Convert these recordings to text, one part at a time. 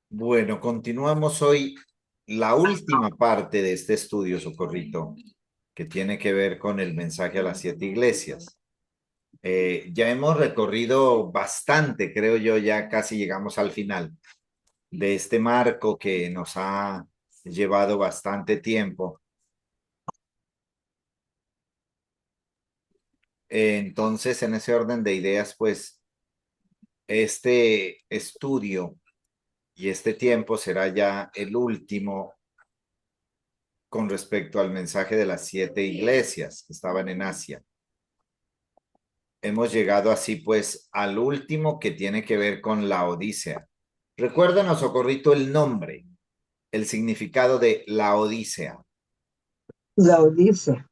Bueno, continuamos hoy la última parte de este estudio, Socorrito, que tiene que ver con el mensaje a las 7 iglesias. Ya hemos recorrido bastante, creo yo, ya casi llegamos al final de este marco que nos ha llevado bastante tiempo. Entonces, en ese orden de ideas, pues, este estudio y este tiempo será ya el último con respecto al mensaje de las 7 iglesias que estaban en Asia. Hemos llegado así pues al último que tiene que ver con la Odisea. Recuérdanos, Socorrito, el nombre, el significado de la Odisea. La Odisea.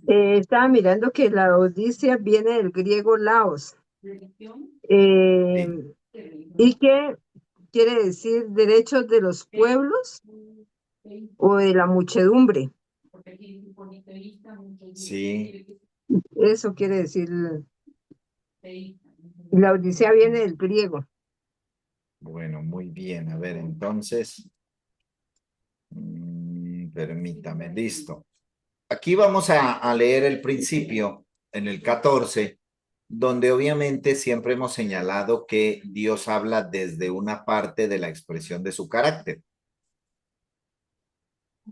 Estaba mirando que la Odisea viene del griego Laos, eh, Sí, y que quiere decir derechos de los pueblos o de la muchedumbre. sí, Eso quiere decir. La Odisea viene del griego. bueno, muy bien. A ver, entonces, permítame, listo. Aquí vamos a leer el principio en el 14, donde obviamente siempre hemos señalado que Dios habla desde una parte de la expresión de su carácter.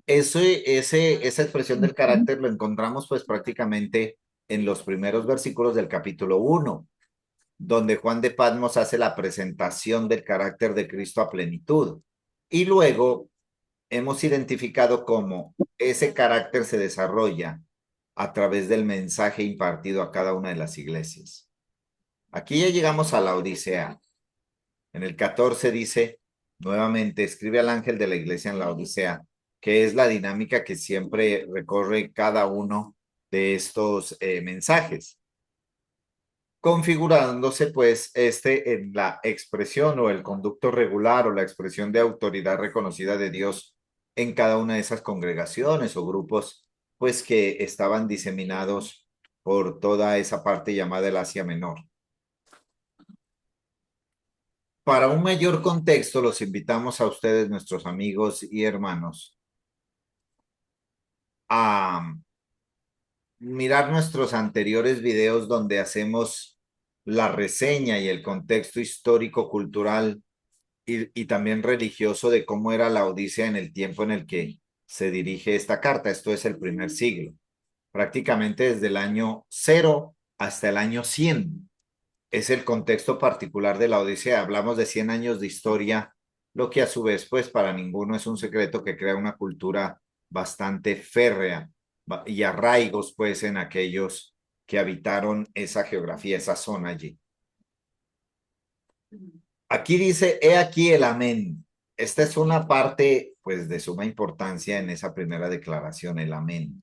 Esa expresión del carácter lo encontramos pues prácticamente en los primeros versículos del capítulo 1, donde Juan de Patmos hace la presentación del carácter de Cristo a plenitud. Y luego hemos identificado cómo ese carácter se desarrolla a través del mensaje impartido a cada una de las iglesias. Aquí ya llegamos a la Odisea. En el 14 dice, nuevamente, escribe al ángel de la iglesia en la Odisea, que es la dinámica que siempre recorre cada uno de estos mensajes, configurándose pues en la expresión o el conducto regular o la expresión de autoridad reconocida de Dios en cada una de esas congregaciones o grupos pues que estaban diseminados por toda esa parte llamada el Asia Menor. Para un mayor contexto, los invitamos a ustedes, nuestros amigos y hermanos, a mirar nuestros anteriores videos donde hacemos la reseña y el contexto histórico, cultural y también religioso de cómo era la Odisea en el tiempo en el que se dirige esta carta. Esto es el primer siglo, prácticamente desde el año 0 hasta el año 100. Es el contexto particular de la Odisea. Hablamos de 100 años de historia, lo que a su vez, pues para ninguno es un secreto que crea una cultura bastante férrea y arraigos, pues, en aquellos que habitaron esa geografía, esa zona allí. Aquí dice, he aquí el amén. Esta es una parte, pues, de suma importancia en esa primera declaración, el amén,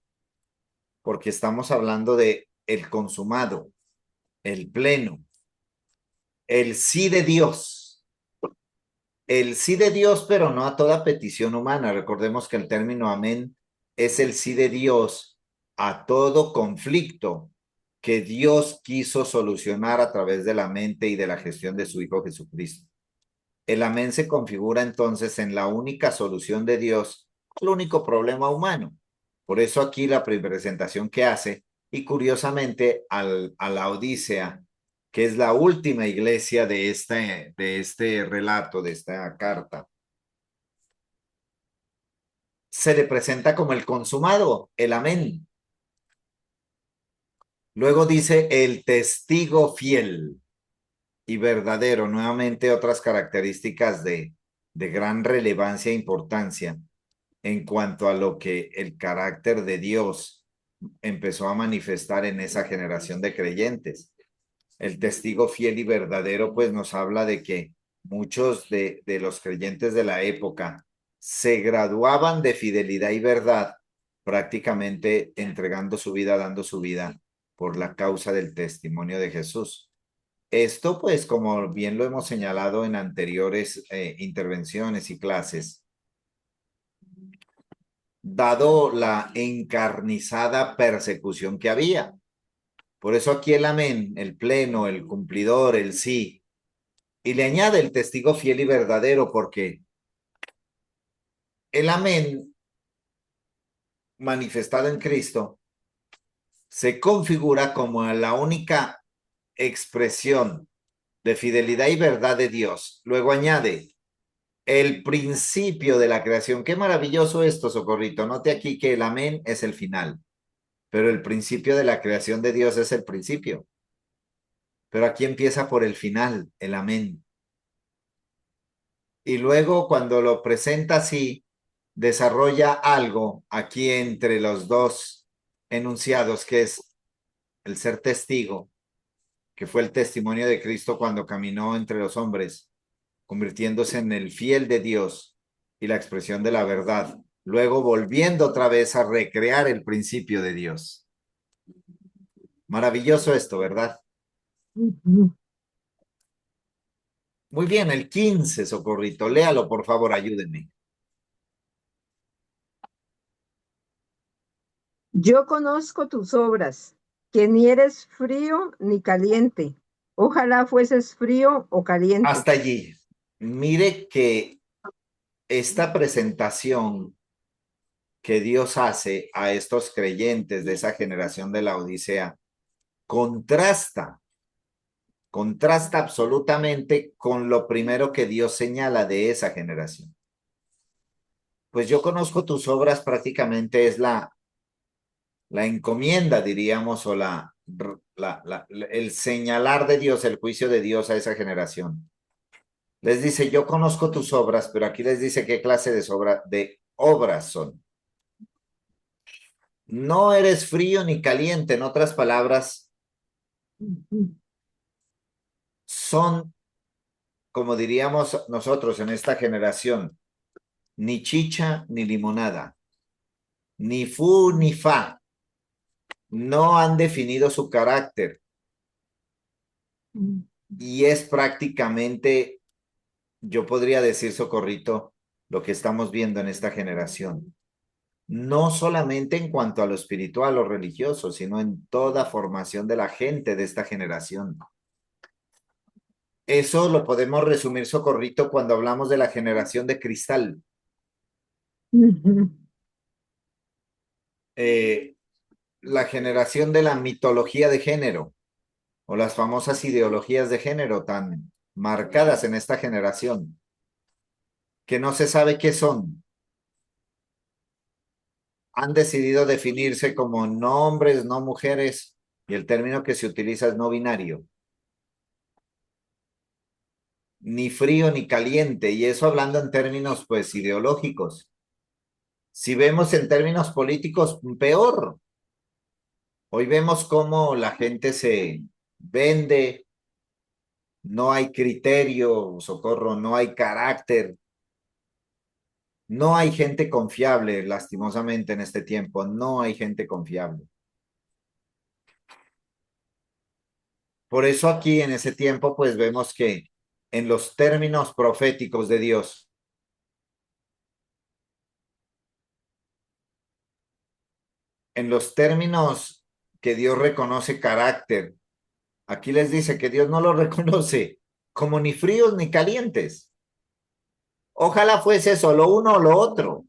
porque estamos hablando de el consumado, el pleno, el sí de Dios. El sí de Dios, pero no a toda petición humana. Recordemos que el término amén es el sí de Dios a todo conflicto que Dios quiso solucionar a través de la mente y de la gestión de su Hijo Jesucristo. El amén se configura entonces en la única solución de Dios al único problema humano. Por eso aquí la presentación que hace, y curiosamente a la Odisea, que es la última iglesia de este relato, de esta carta, se le presenta como el consumado, el amén. Luego dice el testigo fiel y verdadero, nuevamente otras características de gran relevancia e importancia en cuanto a lo que el carácter de Dios empezó a manifestar en esa generación de creyentes. El testigo fiel y verdadero, pues nos habla de que muchos de los creyentes de la época se graduaban de fidelidad y verdad, prácticamente entregando su vida, dando su vida por la causa del testimonio de Jesús. Esto, pues, como bien lo hemos señalado en anteriores intervenciones y clases, dado la encarnizada persecución que había. Por eso aquí el amén, el pleno, el cumplidor, el sí, Y le añade el testigo fiel y verdadero, porque el amén manifestado en Cristo se configura como la única expresión de fidelidad y verdad de Dios. Luego añade el principio de la creación. Qué maravilloso esto, Socorrito. Note aquí que el amén es el final, pero el principio de la creación de Dios es el principio. Pero aquí empieza por el final, el amén. Y luego cuando lo presenta así, desarrolla algo aquí entre los dos enunciados, que es el ser testigo, que fue el testimonio de Cristo cuando caminó entre los hombres, convirtiéndose en el fiel de Dios y la expresión de la verdad, luego volviendo otra vez a recrear el principio de Dios. Maravilloso esto, ¿verdad? Ujú. Muy bien, el 15, Socorrito, léalo, por favor, ayúdenme. Yo conozco tus obras, que ni eres frío ni caliente. Ojalá fueses frío o caliente. Hasta allí. Mire que esta presentación que Dios hace a estos creyentes de esa generación de la Odisea contrasta, contrasta absolutamente con lo primero que Dios señala de esa generación. Pues yo conozco tus obras, prácticamente es la encomienda, diríamos, o el señalar de Dios, el juicio de Dios a esa generación. Les dice, yo conozco tus obras, pero aquí les dice qué clase de obras son. No eres frío ni caliente, en otras palabras, Ujú. son, como diríamos nosotros en esta generación, ni chicha ni limonada, ni fu ni fa, no han definido su carácter y es prácticamente, yo podría decir, Socorrito, lo que estamos viendo en esta generación. No solamente en cuanto a lo espiritual o religioso, sino en toda formación de la gente de esta generación. Eso lo podemos resumir, Socorrito, cuando hablamos de la generación de cristal. Ujú. Eh, la generación de la mitología de género o las famosas ideologías de género tan marcadas en esta generación, que no se sabe qué son. Han decidido definirse como no hombres, no mujeres, y el término que se utiliza es no binario. Ni frío ni caliente, y eso hablando en términos pues ideológicos. Si vemos en términos políticos, peor. Hoy vemos cómo la gente se vende, no hay criterio, Socorro, no hay carácter, no hay gente confiable, lastimosamente en este tiempo, no hay gente confiable. Por eso aquí en ese tiempo pues vemos que en los términos proféticos de Dios, en los términos que Dios reconoce carácter, aquí les dice que Dios no lo reconoce como ni fríos ni calientes. Ojalá fuese solo uno o lo otro,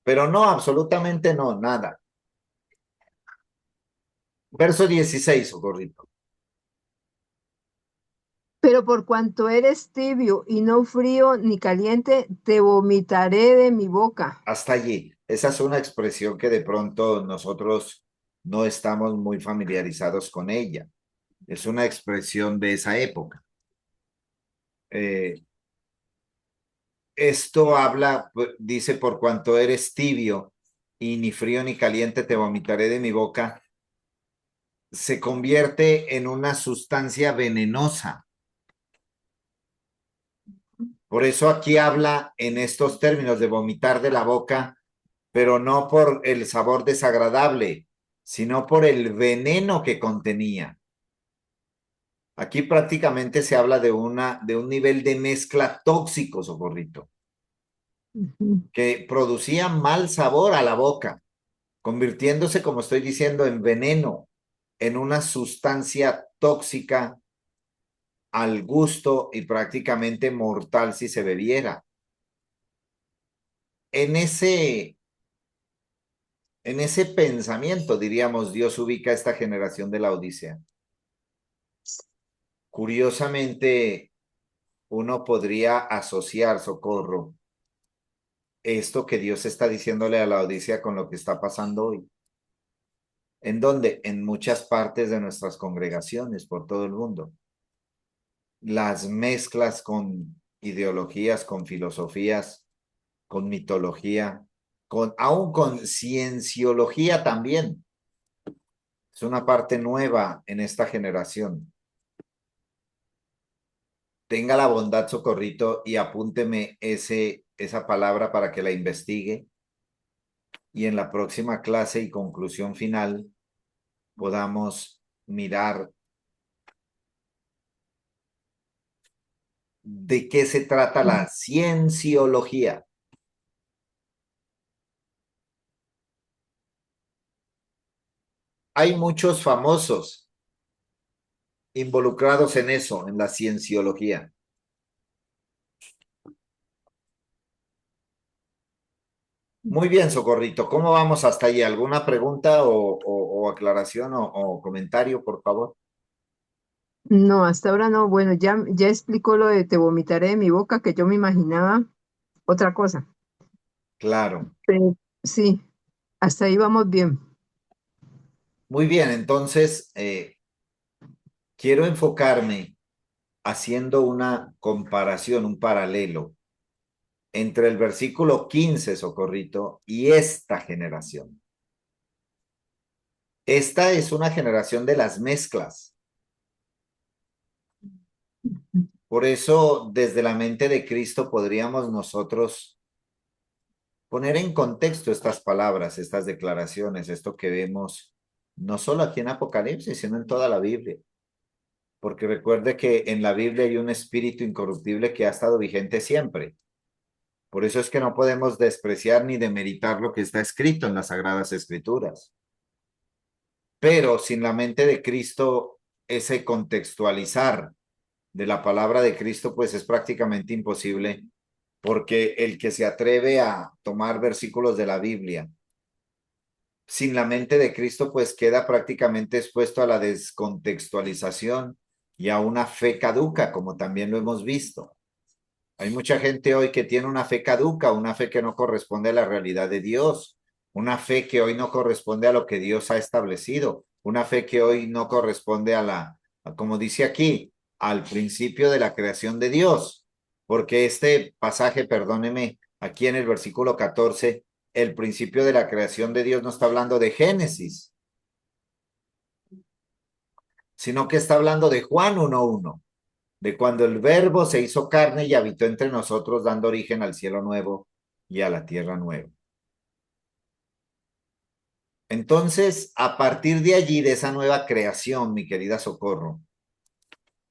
pero no, absolutamente no, nada. Verso 16, Socorrito. Pero por cuanto eres tibio y no frío ni caliente, te vomitaré de mi boca. Hasta allí. Esa es una expresión que de pronto nosotros no estamos muy familiarizados con ella. Es una expresión de esa época. Eh, Esto habla, dice, por cuanto eres tibio y ni frío ni caliente te vomitaré de mi boca, se convierte en una sustancia venenosa. Por eso aquí habla en estos términos de vomitar de la boca, pero no por el sabor desagradable, sino por el veneno que contenía. Aquí prácticamente se habla de un nivel de mezcla tóxico, Socorrito, Ujú. que producía mal sabor a la boca, convirtiéndose, como estoy diciendo, en veneno, en una sustancia tóxica al gusto y prácticamente mortal si se bebiera. En ese, en ese pensamiento, diríamos, Dios ubica a esta generación de la Odisea. Curiosamente, uno podría asociar, Socorro, esto que Dios está diciéndole a la Odisea con lo que está pasando hoy. ¿En dónde? En muchas partes de nuestras congregaciones por todo el mundo. Las mezclas con ideologías, con filosofías, con mitología, aún con cienciología también. Es una parte nueva en esta generación. Tenga la bondad, Socorrito, y apúnteme esa palabra para que la investigue y en la próxima clase y conclusión final podamos mirar de qué se trata la cienciología. Hay muchos famosos involucrados en eso, en la cienciología. Muy bien, Socorrito. ¿Cómo vamos hasta allí? ¿Alguna pregunta o aclaración o comentario, por favor? No, hasta ahora no. Bueno, ya explicó lo de te vomitaré de mi boca, que yo me imaginaba otra cosa. Claro. Pero sí, hasta ahí vamos bien. Muy bien, entonces quiero enfocarme haciendo una comparación, un paralelo entre el versículo 15, Socorrito, y esta generación. Esta es una generación de las mezclas. Por eso, desde la mente de Cristo podríamos nosotros poner en contexto estas palabras, estas declaraciones, esto que vemos no solo aquí en Apocalipsis, sino en toda la Biblia. Porque recuerde que en la Biblia hay un espíritu incorruptible que ha estado vigente siempre. Por eso es que no podemos despreciar ni demeritar lo que está escrito en las Sagradas Escrituras. Pero sin la mente de Cristo, ese contextualizar de la palabra de Cristo, pues es prácticamente imposible, porque el que se atreve a tomar versículos de la Biblia sin la mente de Cristo, pues queda prácticamente expuesto a la descontextualización y a una fe caduca, como también lo hemos visto. Hay mucha gente hoy que tiene una fe caduca, una fe que no corresponde a la realidad de Dios, una fe que hoy no corresponde a lo que Dios ha establecido, una fe que hoy no corresponde como dice aquí, al principio de la creación de Dios, porque este pasaje, perdóneme, aquí en el versículo 14, el principio de la creación de Dios no está hablando de Génesis, sino que está hablando de Juan 1:1, de cuando el Verbo se hizo carne y habitó entre nosotros, dando origen al cielo nuevo y a la tierra nueva. Entonces, a partir de allí, de esa nueva creación, mi querida Socorro,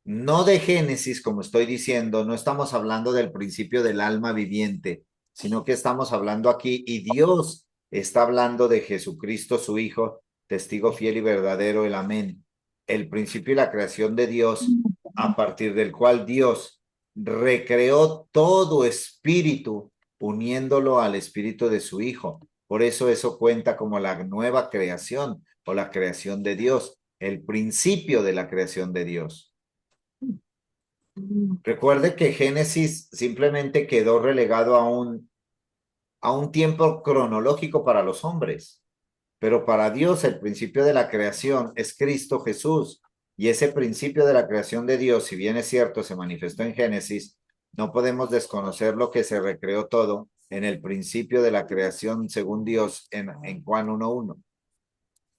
no de Génesis, como estoy diciendo, no estamos hablando del principio del alma viviente, sino que estamos hablando aquí, y Dios está hablando de Jesucristo, su Hijo, testigo fiel y verdadero, el amén, el principio y la creación de Dios, a partir del cual Dios recreó todo espíritu, uniéndolo al espíritu de su Hijo. Por eso cuenta como la nueva creación o la creación de Dios, el principio de la creación de Dios. Recuerde que Génesis simplemente quedó relegado a un tiempo cronológico para los hombres, pero para Dios el principio de la creación es Cristo Jesús, y ese principio de la creación de Dios, si bien es cierto, se manifestó en Génesis, no podemos desconocer lo que se recreó todo en el principio de la creación según Dios en Juan 1:1.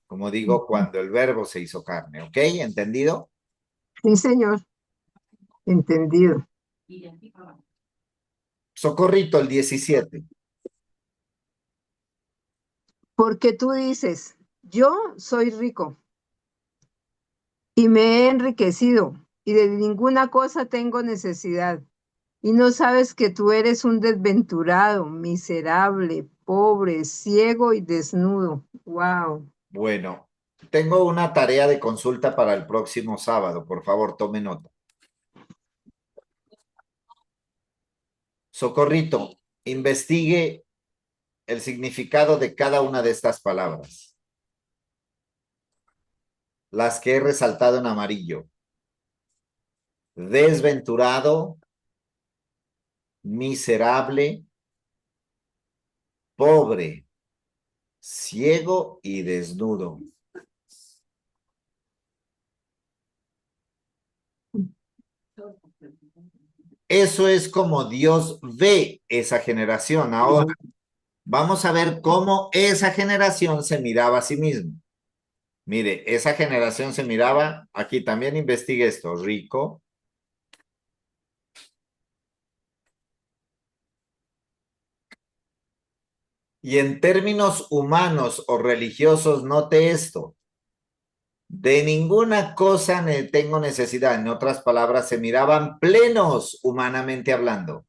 Como digo, cuando el verbo se hizo carne, ¿ok? ¿Entendido? Sí, señor, entendido. Socorrito, el 17. Porque tú dices, yo soy rico y me he enriquecido y de ninguna cosa tengo necesidad. Y no sabes que tú eres un desventurado, miserable, pobre, ciego y desnudo. Wow. Bueno, tengo una tarea de consulta para el próximo sábado. Por favor, tome nota. Socorrito, investigue el significado de cada una de estas palabras, las que he resaltado en amarillo. Desventurado, miserable, pobre, ciego y desnudo. Eso es como Dios ve esa generación. Ahora, vamos a ver cómo esa generación se miraba a sí misma. Mire, esa generación se miraba, aquí también investigue esto, rico. Y en términos humanos o religiosos, note esto. De ninguna cosa tengo necesidad. En otras palabras, se miraban plenos humanamente hablando.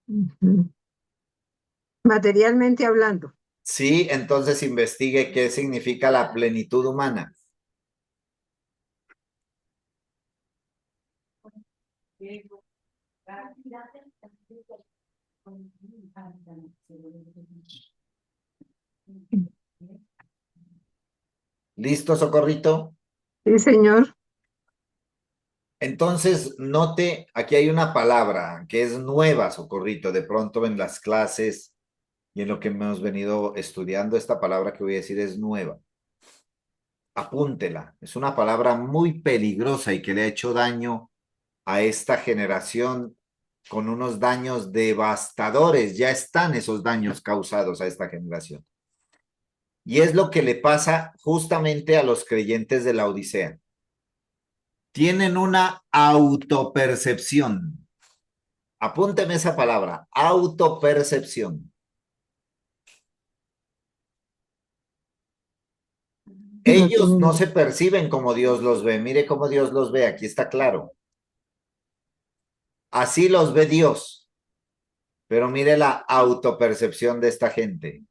Ujú. Materialmente hablando. Sí, entonces investigue qué significa la plenitud humana. ¿Listo, Socorrito? Sí, señor. Entonces, note, aquí hay una palabra que es nueva, Socorrito. De pronto en las clases y en lo que hemos venido estudiando, esta palabra que voy a decir es nueva. Apúntela. Es una palabra muy peligrosa y que le ha hecho daño a esta generación con unos daños devastadores. Ya están esos daños causados a esta generación. Y es lo que le pasa justamente a los creyentes de la Odisea. Tienen una autopercepción. Apúnteme esa palabra, autopercepción. No Ellos no tengo. se perciben como Dios los ve. Mire cómo Dios los ve, aquí está claro. Así los ve Dios. Pero mire la autopercepción de esta gente.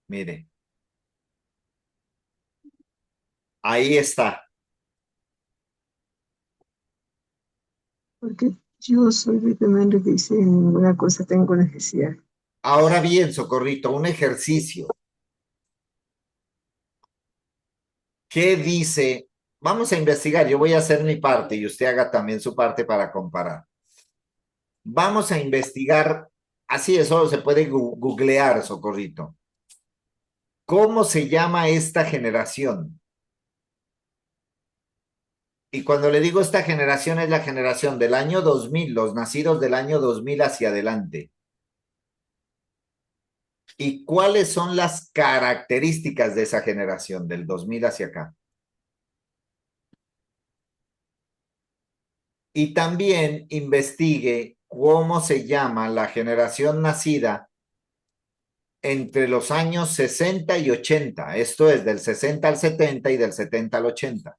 Mire, ahí está. Porque yo soy rico y me enriquecí, en ninguna cosa tengo necesidad. Ahora bien, Socorrito, un ejercicio. ¿Qué dice? Vamos a investigar, yo voy a hacer mi parte y usted haga también su parte para comparar. Vamos a investigar, así eso se puede googlear, Socorrito. ¿Cómo se llama esta generación? Y cuando le digo esta generación es la generación del año 2000, los nacidos del año 2000 hacia adelante. ¿Y cuáles son las características de esa generación del 2000 hacia acá? Y también investigue cómo se llama la generación nacida entre los años 60 y 80, esto es del 60 al 70 y del 70 al 80.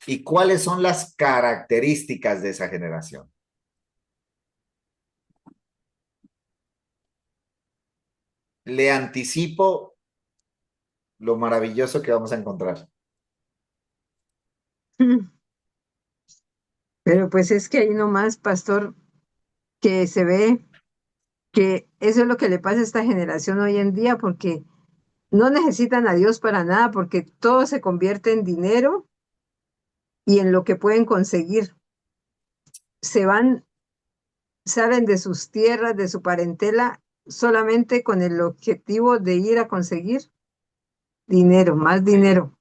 ¿Y cuáles son las características de esa generación? Le anticipo lo maravilloso que vamos a encontrar. Pero pues es que hay nomás, pastor, que se ve que eso es lo que le pasa a esta generación hoy en día, porque no necesitan a Dios para nada, porque todo se convierte en dinero y en lo que pueden conseguir. Se van, salen de sus tierras, de su parentela, solamente con el objetivo de ir a conseguir dinero, más dinero,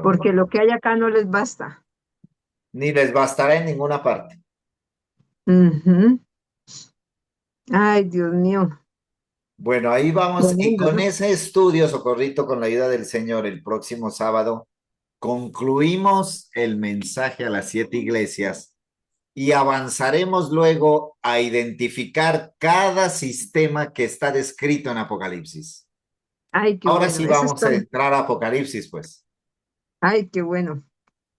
porque lo que hay acá no les basta. Ni les bastará en ninguna parte. Ujú. Ay, Dios mío, Bueno, ahí vamos. Y tremendo, con ¿no? ese estudio, Socorrito, con la ayuda del Señor, el próximo sábado, concluimos el mensaje a las 7 iglesias y avanzaremos luego a identificar cada sistema que está descrito en Apocalipsis. Ay, qué Ahora bueno, sí eso vamos está, a entrar a Apocalipsis, pues. ay, qué bueno.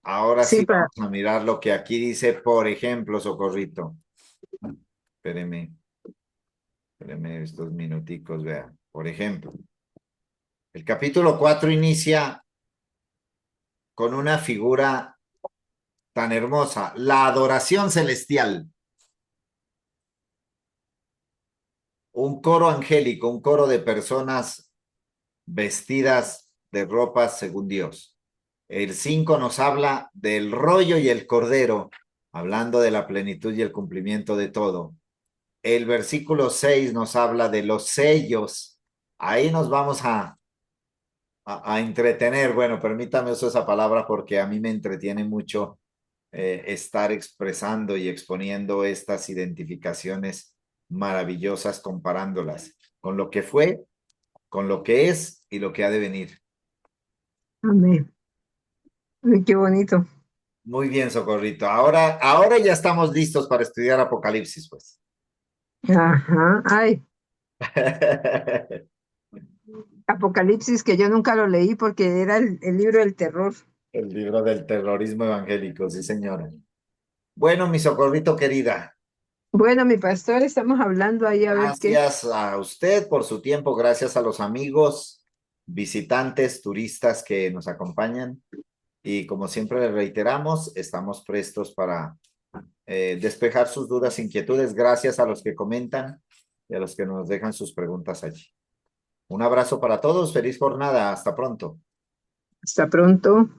Ahora Sí, sí para, vamos a mirar lo que aquí dice, por ejemplo, Socorrito. Espéreme, espéreme estos minuticos, vea. Por ejemplo, el capítulo 4 inicia con una figura tan hermosa, la adoración celestial. un coro angélico, un coro de personas vestidas de ropas según Dios. El 5 nos habla del rollo y el cordero, hablando de la plenitud y el cumplimiento de todo. El versículo 6 nos habla de los sellos. Ahí nos vamos a entretener. Bueno, permítame usar esa palabra porque a mí me entretiene mucho estar expresando y exponiendo estas identificaciones maravillosas, comparándolas con lo que fue, con lo que es y lo que ha de venir. Amén. Ay, qué bonito. Muy bien, Socorrito. Ahora ya estamos listos para estudiar Apocalipsis, pues. Ajá. Ay, Apocalipsis, que yo nunca lo leí porque era el libro del terror. El libro del terrorismo evangélico, sí, señora. Bueno, mi Socorrito querida, Bueno, mi pastor, estamos hablando ahí a ver qué. gracias a usted por su tiempo, gracias a los amigos, visitantes, turistas que nos acompañan. Y como siempre le reiteramos, estamos prestos para despejar sus dudas, inquietudes. Gracias a los que comentan y a los que nos dejan sus preguntas allí. Un abrazo para todos, feliz jornada, hasta pronto. Hasta pronto.